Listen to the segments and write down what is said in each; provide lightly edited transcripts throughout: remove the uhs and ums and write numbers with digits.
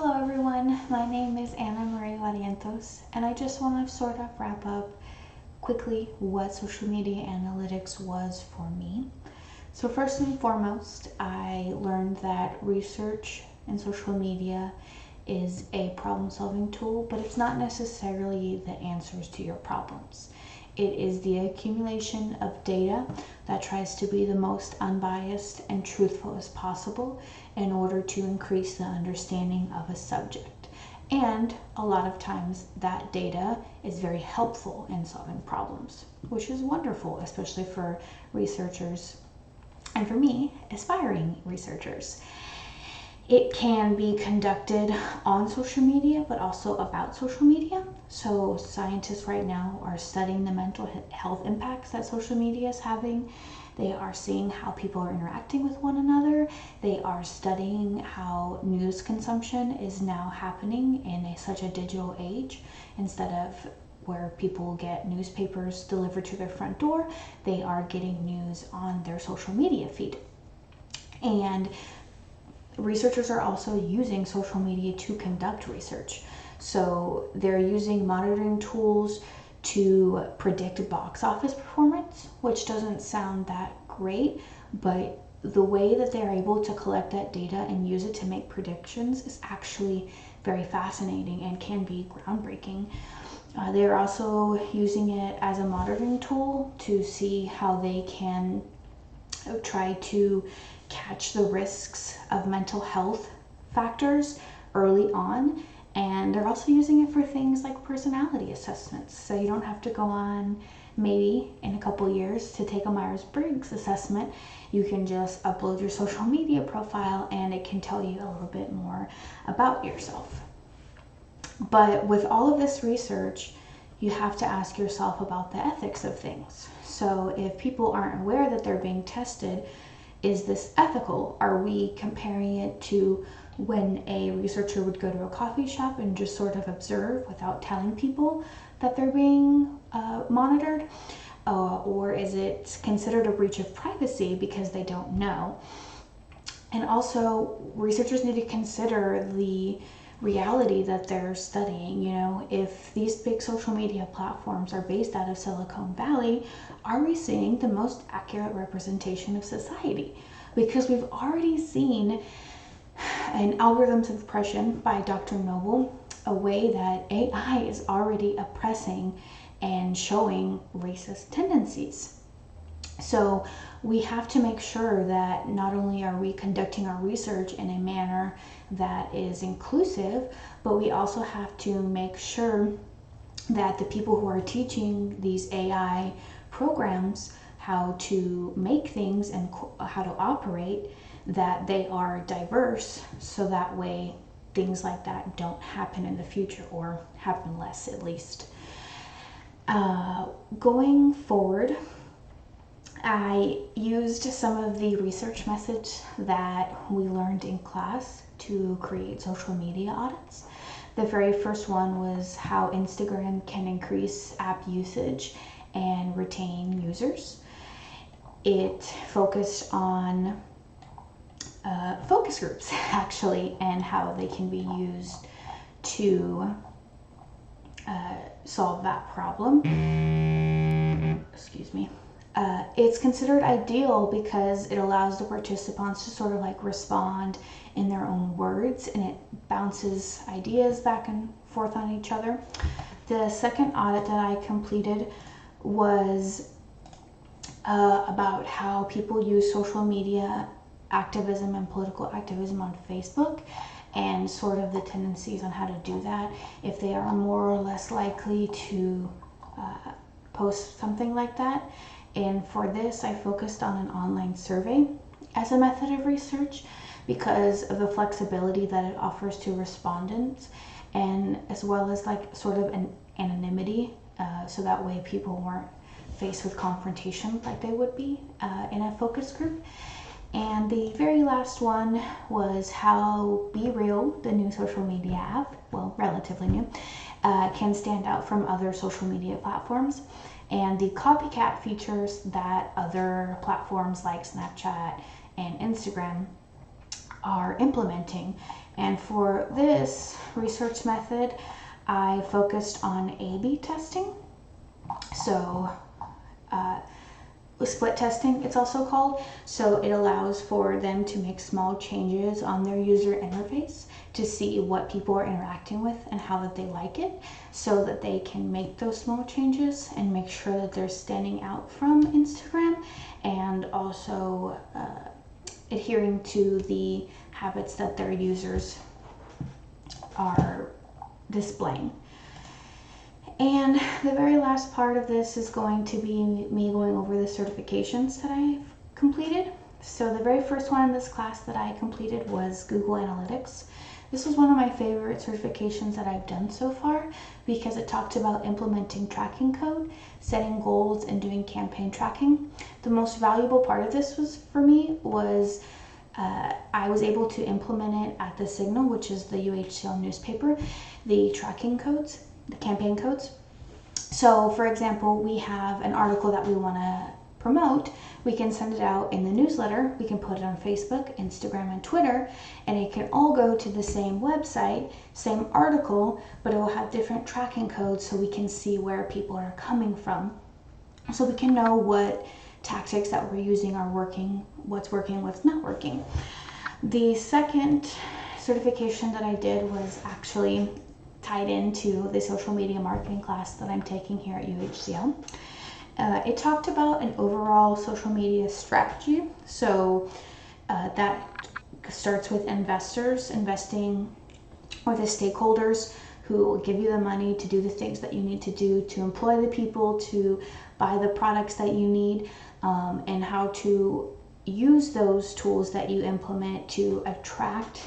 Hello everyone, my name is Ana Maria Barrientos, and I just want to sort of wrap up quickly what social media analytics was for me. So first and foremost, I learned that research in social media is a problem-solving tool, but it's not necessarily the answers to your problems. It is the accumulation of data that tries to be the most unbiased and truthful as possible in order to increase the understanding of a subject. And a lot of times that data is very helpful in solving problems, which is wonderful, especially for researchers and for me, aspiring researchers. It can be conducted on social media, but also about social media. So scientists right now are studying the mental health impacts that social media is having. They are seeing how people are interacting with one another. They are studying how news consumption is now happening in such a digital age. Instead of where people get newspapers delivered to their front door, they are getting news on their social media feed. And researchers are also using social media to conduct research. So they're using monitoring tools to predict box office performance, which doesn't sound that great, but the way that they're able to collect that data and use it to make predictions is actually very fascinating and can be groundbreaking. They're also using it as a monitoring tool to see how they can try to catch the risks of mental health factors early on, and they're also using it for things like personality assessments. So you don't have to go on maybe in a couple years to take a Myers-Briggs assessment. You can just upload your social media profile and it can tell you a little bit more about yourself. But with all of this research, you have to ask yourself about the ethics of things. So if people aren't aware that they're being tested, is this ethical? Are we comparing it to when a researcher would go to a coffee shop and just sort of observe without telling people that they're being monitored? Or is it considered a breach of privacy because they don't know? And also, researchers need to consider the reality that they're studying. You know, if these big social media platforms are based out of Silicon Valley, are we seeing the most accurate representation of society? Because we've already seen in Algorithms of Oppression by Dr. Noble a way that AI is already oppressing and showing racist tendencies. So we have to make sure that not only are we conducting our research in a manner that is inclusive, but we also have to make sure that the people who are teaching these AI programs how to make things and how to operate, that they are diverse, so that way things like that don't happen in the future, or happen less at least. Going forward, I used some of the research methods that we learned in class to create social media audits. The very first one was how Instagram can increase app usage and retain users. It focused on focus groups actually, and how they can be used to solve that problem. Excuse me. It's considered ideal because it allows the participants to sort of like respond in their own words, and it bounces ideas back and forth on each other. The second audit that I completed was about how people use social media activism and political activism on Facebook, and sort of the tendencies on how to do that, if they are more or less likely to post something like that. And for this, I focused on an online survey as a method of research because of the flexibility that it offers to respondents, and as well as like sort of an anonymity, so that way people weren't faced with confrontation like they would be in a focus group. And the very last one was how Be Real, the new social media app, well, relatively new, can stand out from other social media platforms, and the copycat features that other platforms like Snapchat and Instagram are implementing, And for this research method, I focused on A/B testing. So split testing, it's also called. So it allows for them to make small changes on their user interface to see what people are interacting with and how that they like it, so that they can make those small changes and make sure that they're standing out from Instagram, and also adhering to the habits that their users are displaying. And the very last part of this is going to be me going over the certifications that I've completed. So the very first one in this class that I completed was Google Analytics. This was one of my favorite certifications that I've done so far, because it talked about implementing tracking code, setting goals, and doing campaign tracking. The most valuable part of this for me was I was able to implement it at the Signal, which is the UHCL newspaper, the tracking codes, the campaign codes. So for example, we have an article that we want to promote. We can send it out in the newsletter, we can put it on Facebook, Instagram, and Twitter, and it can all go to the same website, same article, but it will have different tracking codes so we can see where people are coming from. So we can know what tactics that we're using are working, what's not working. The second certification that I did was actually tied into the social media marketing class that I'm taking here at UHCL. It talked about an overall social media strategy. So that starts with investors, investing, or the stakeholders who will give you the money to do the things that you need to do, to employ the people, to buy the products that you need, and how to use those tools that you implement to attract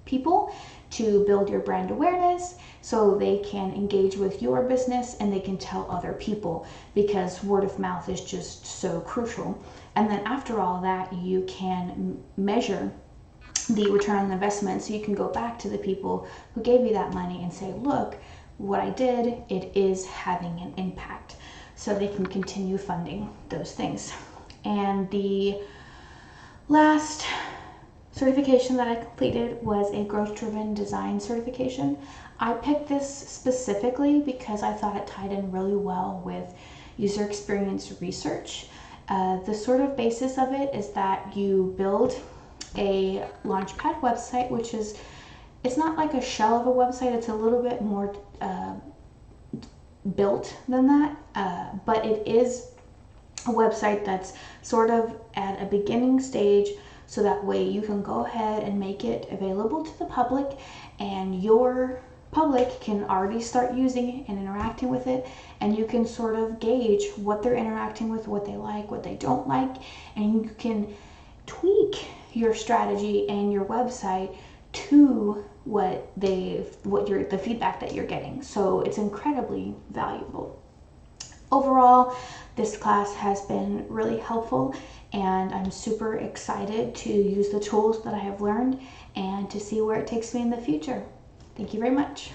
people, to build your brand awareness so they can engage with your business and they can tell other people, because word of mouth is just so crucial. And then after all that, you can measure the return on investment, so you can go back to the people who gave you that money and say, look, what I did, it is having an impact, so they can continue funding those things. And the last certification that I completed was a growth-driven design certification. I picked this specifically because I thought it tied in really well with user experience research. The sort of basis of it is that you build a Launchpad website, which is, it's not like a shell of a website, it's a little bit more built than that, but it is a website that's sort of at a beginning stage, so that way you can go ahead and make it available to the public, and your public can already start using it and interacting with it, and you can sort of gauge what they're interacting with, what they like, what they don't like, and you can tweak your strategy and your website to the feedback that you're getting. So it's incredibly valuable. Overall, this class has been really helpful, and I'm super excited to use the tools that I have learned and to see where it takes me in the future. Thank you very much.